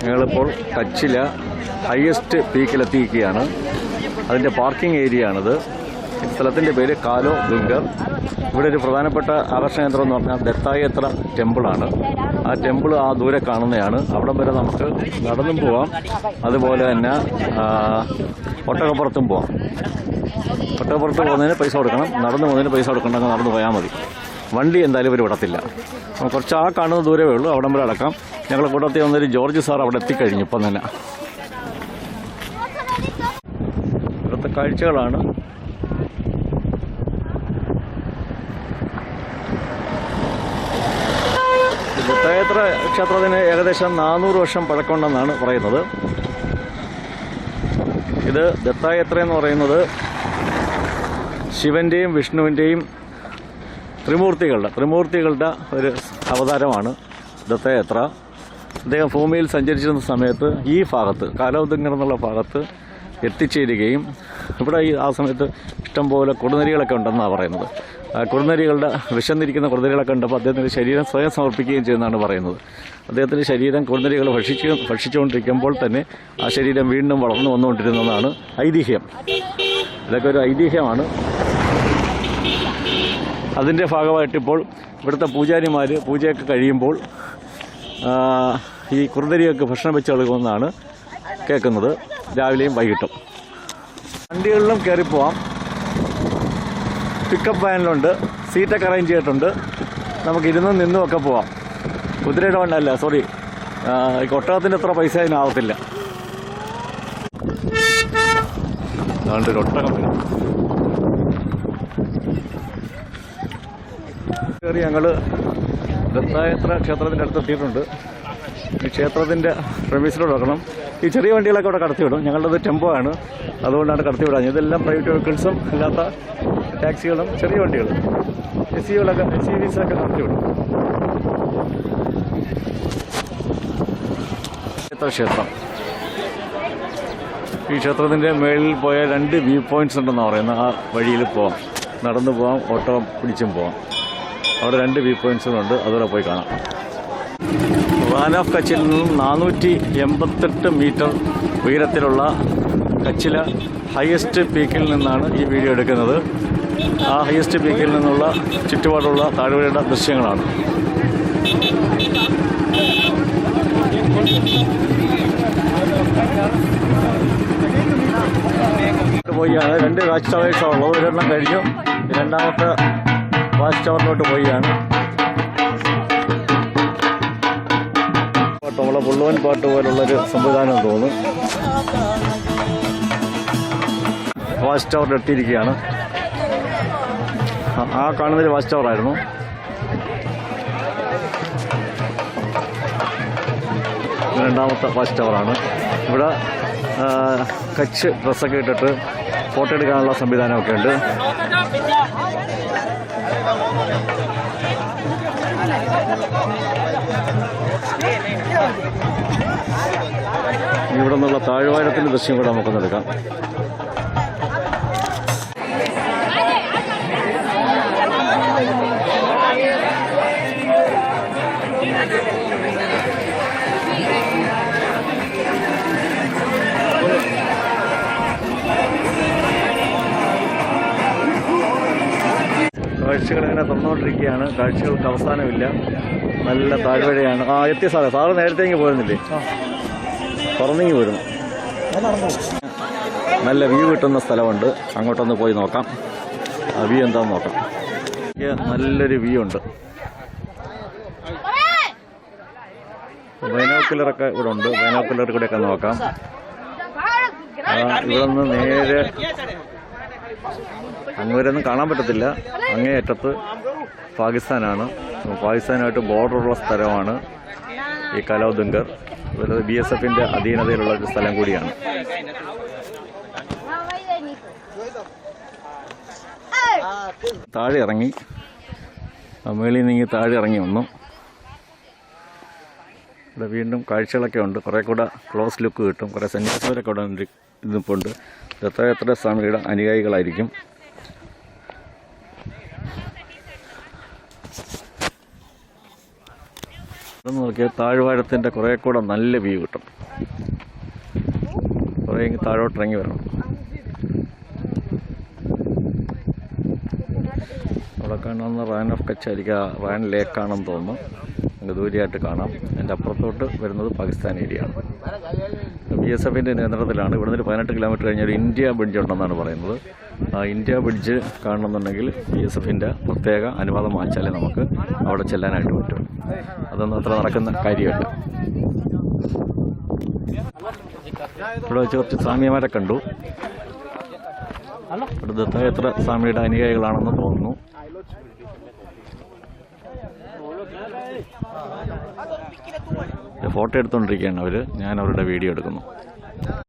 ഞങ്ങളിപ്പോൾ കച്ചിലെ ഹയസ്റ്റ് പീക്കിലെത്തിയിരിക്കുകയാണ്. അതിൻ്റെ parking area ആണിത്. സ്ഥലത്തിൻ്റെ പേര് കാലോ ദുംഗർ. ഇവിടെ ഒരു പ്രധാനപ്പെട്ട ആകർഷണ കേന്ദ്രം എന്ന് പറഞ്ഞാൽ ദത്തായേത്ര ടെമ്പിളാണ്. ആ ടെമ്പിൾ ആ ദൂരെ കാണുന്നതാണ്. അവിടം വരെ നമുക്ക് നടന്നും പോവാം, അതുപോലെ തന്നെ ഒട്ടകപ്പുറത്തും പോവാം. ഒട്ടകപ്പുറത്ത് പോകുന്നതിന് പൈസ കൊടുക്കണം, നടന്നു പോകുന്നതിന് പൈസ കൊടുക്കണമെങ്കിൽ നടന്നു പോയാൽ മതി. വണ്ടി എന്തായാലും ഇവർ വിടത്തില്ല. കുറച്ച് ആ കാണുന്ന ദൂരമേ ഉള്ളൂ, അവിടം വരെ അടക്കാം. ഞങ്ങൾ കൂട്ടത്തിൽ വന്നൊരു ജോർജ് സാർ അവിടെ എത്തിക്കഴിഞ്ഞു ഇപ്പം തന്നെ. ഇവിടുത്തെ കാഴ്ചകളാണ്. ദത്തായേത്ര ക്ഷേത്രത്തിന് ഏകദേശം 400 വർഷം പഴക്കമുണ്ടെന്നാണ് പറയുന്നത്. ഇത് ദത്തായേത്ര എന്ന് പറയുന്നത് ശിവൻ്റെയും വിഷ്ണുവിൻ്റെയും ത്രിമൂർത്തികളുടെ ഒരു അവതാരമാണ് ദത്തായേത്ര. അദ്ദേഹം ഭൂമിയിൽ സഞ്ചരിച്ചിരുന്ന സമയത്ത് ഈ ഭാഗത്ത് കാലോദുംഗർ എന്നുള്ള ഭാഗത്ത് എത്തിച്ചേരുകയും ഇവിടെ ആ സമയത്ത് ഇഷ്ടംപോലെ കൊടുനരികളൊക്കെ ഉണ്ടെന്നാണ് പറയുന്നത്. ആ കൊടുനരികളുടെ വിശന്നിരിക്കുന്ന കൊടുനരികളൊക്കെ കണ്ടപ്പോൾ അദ്ദേഹത്തിൻ്റെ ശരീരം സ്വയം സമർപ്പിക്കുകയും ചെയ്യുന്നതാണ് പറയുന്നത്. അദ്ദേഹത്തിൻ്റെ ശരീരം കൊടുനരികൾ ഭക്ഷിച്ചുകൊണ്ടിരിക്കുമ്പോൾ തന്നെ ആ ശരീരം വീണ്ടും വളർന്നു വന്നുകൊണ്ടിരുന്നതാണ് ഐതിഹ്യം. ഇതൊക്കെ ഒരു ഐതിഹ്യമാണ്. അതിൻ്റെ ഭാഗമായിട്ടിപ്പോൾ ഇവിടുത്തെ പൂജാരിമാർ പൂജയൊക്കെ കഴിയുമ്പോൾ ഈ കുറുനരിയൊക്കെ ഭക്ഷണം വെച്ച് നൽകുമെന്നാണ് കേൾക്കുന്നത്, രാവിലെയും വൈകിട്ടും. വണ്ടികളിലും കയറിപ്പോവാം. പിക്കപ്പ് വാനിലുണ്ട്, സീറ്റൊക്കെ അറേഞ്ച് ചെയ്തിട്ടുണ്ട്. നമുക്ക് ഇരുന്നും നിന്നും ഒക്കെ പോവാം. കുതിരയുടെ വണ്ടല്ല, സോറി, ഒട്ടകത്തിൻ്റെ അത്ര പൈസ അതിനാവത്തില്ല. അതുകൊണ്ട് ഒരു ഒട്ടകം വരും. കയറി ഞങ്ങൾ ദത്തായേത്ര ക്ഷേത്രത്തിൻ്റെ അടുത്ത് എത്തിയിട്ടുണ്ട്. ഈ ക്ഷേത്രത്തിൻ്റെ പ്രവേശനോട് വെക്കണം. ഈ ചെറിയ വണ്ടികളൊക്കെ അവിടെ കടത്തിവിടും. ഞങ്ങളുടേത് ടെമ്പോ ആണ്, അതുകൊണ്ടാണ് കടത്തിവിടാൻ. ഇതെല്ലാം പ്രൈവറ്റ് വെഹിക്കിൾസും അല്ലാത്ത ടാക്സികളും ചെറിയ വണ്ടികളും SUVസൊക്കെ കടത്തിവിടും. ക്ഷേത്രം, ഈ ക്ഷേത്രത്തിൻ്റെ മേളിൽ പോയ 2 വ്യൂ പോയിൻറ്റ്സ് ഉണ്ടെന്നാണ് പറയുന്നത്. ആ വഴിയിൽ പോവാം, നടന്നു പോവാം, ഓട്ടോ പിടിച്ചും പോവാം. അവിടെ 2 വ്യൂ പോയിൻറ്റ്സുകളുണ്ട്, അതുവരെ പോയി കാണാം. റാൻ ഓഫ് കച്ചിൽ നിന്നും 488 മീറ്റർ ഉയരത്തിലുള്ള കച്ചിലെ ഹയസ്റ്റ് പീക്കിൽ നിന്നാണ് ഈ വീഡിയോ എടുക്കുന്നത്. ആ ഹയസ്റ്റ് പീക്കിൽ നിന്നുള്ള ചുറ്റുപാടുള്ള താഴ്വരയുടെ ദൃശ്യങ്ങളാണ്. പോയാണ് 2 വാച്ച് ടവേഴ്സാണ് ഉള്ളത്. ഒരെണ്ണം കഴിഞ്ഞു, രണ്ടാമത്തെ വാച്ച് ടവറിലോട്ട് പോയാണ്. നമ്മളെ പുള്ളുവൻ പാട്ട് പോലുള്ളൊരു സംവിധാനം തോന്നുന്നു. വാച്ച് ടവറിൽ എത്തിയിരിക്കുകയാണ്. ആ കാണുന്നൊരു വാച്ച് ടവറായിരുന്നു. രണ്ടാമത്തെ വാച്ച് ടവറാണ്. ഇവിടെ കച്ച് ഡ്രസ്സൊക്കെ ഇട്ടിട്ട് ഫോട്ടോ എടുക്കാനുള്ള സംവിധാനമൊക്കെ ഉണ്ട്. ഇവിടെ നിന്നുള്ള താഴ്വാരത്തിൻ്റെ ദൃശ്യം കൂടെ നമുക്കൊന്ന് എടുക്കാം. കാഴ്ചകൾ ഇങ്ങനെ തുറന്നുകൊണ്ടിരിക്കുകയാണ്. കാഴ്ചകൾക്ക് അവസാനമില്ല. നല്ല താഴ്വരയാണ്. എത്തിയ സാറ് നേരത്തെ പോരുന്നില്ലേ? തുറന്നിങ്ങി പോരുന്നു. നല്ല വ്യൂ കിട്ടുന്ന സ്ഥലമുണ്ട്, അങ്ങോട്ടൊന്ന് പോയി നോക്കാം. ആ വ്യൂ എന്താണെന്ന് നോക്കാം. നല്ലൊരു വ്യൂ ഉണ്ട്. ബൈനോക്കുലറൊക്കെ ഇവിടെ ഉണ്ട്. ബൈനോക്കുലർ കൂടെയൊക്കെ നോക്കാം. ഇവിടെ നിന്ന് നേരെ അങ്ങോരൊന്നും കാണാൻ പറ്റത്തില്ല. അങ്ങേയറ്റത്ത് പാകിസ്ഥാനാണ്. പാകിസ്ഥാനായിട്ട് ബോർഡറുള്ള സ്ഥലമാണ് ഈ കാലോദുംഗർ. BSFൻ്റെ അധീനതയിലുള്ള ഒരു സ്ഥലം കൂടിയാണ്. താഴെ ഇറങ്ങി, മേളിൽ നീങ്ങി താഴെ ഇറങ്ങി വന്നു. ഇവിടെ വീണ്ടും കാഴ്ചകളൊക്കെ ഉണ്ട്. കുറേ കൂടെ ക്ലോസ് ലുക്ക് കിട്ടും. കുറേ സന്യാസിമാരൊക്കെ ഇവിടെ ഇന്നിപ്പുണ്ട്. ദത്തായേത്ര സ്വാമിയുടെ അനുയായികളായിരിക്കും. ഇവിടെ നോക്കിയാൽ താഴ്വാരത്തിൻ്റെ കുറേ കൂടെ നല്ല വ്യൂ കിട്ടും. കുറേ താഴോട്ട് ഇറങ്ങി വരണം. അവിടെ കാണുന്ന റാൻ ഓഫ് കച്ച് ആയിരിക്കും, റാൻ ലേക്കാണെന്ന് തോന്നുന്നു. നമുക്ക് ദൂരെയായിട്ട് കാണാം. അതിൻ്റെ അപ്പുറത്തോട്ട് വരുന്നത് പാകിസ്ഥാൻ ഏരിയയാണ്. BSFൻ്റെ നിയന്ത്രണത്തിലാണ്. ഇവിടെ നിന്ന് 18 കിലോമീറ്റർ കഴിഞ്ഞാൽ ഒരു ഇന്ത്യ ബ്രിഡ്ജ് ഉണ്ടെന്നാണ് പറയുന്നത്. ആ ഇന്ത്യ ബ്രിഡ്ജ് കാണണമെന്നുണ്ടെങ്കിൽ BSFൻ്റെ പ്രത്യേക അനുവാദം വാങ്ങിച്ചാലേ നമുക്ക് അവിടെ ചെല്ലാനായിട്ട് പറ്റും. അതൊന്നും അത്ര നടക്കുന്ന കാര്യമല്ല. ഇവിടെ വെച്ച് കുറച്ച് സ്വാമിമാരെ കണ്ടു. ഇവിടെ ദത്താത്രേയ സ്വാമിയുടെ അനുയായികളാണെന്ന് തോന്നുന്നു. ഫോട്ടോ എടുത്തുകൊണ്ടിരിക്കുകയാണ് അവർ. ഞാൻ അവരുടെ വീഡിയോ എടുക്കുന്നു.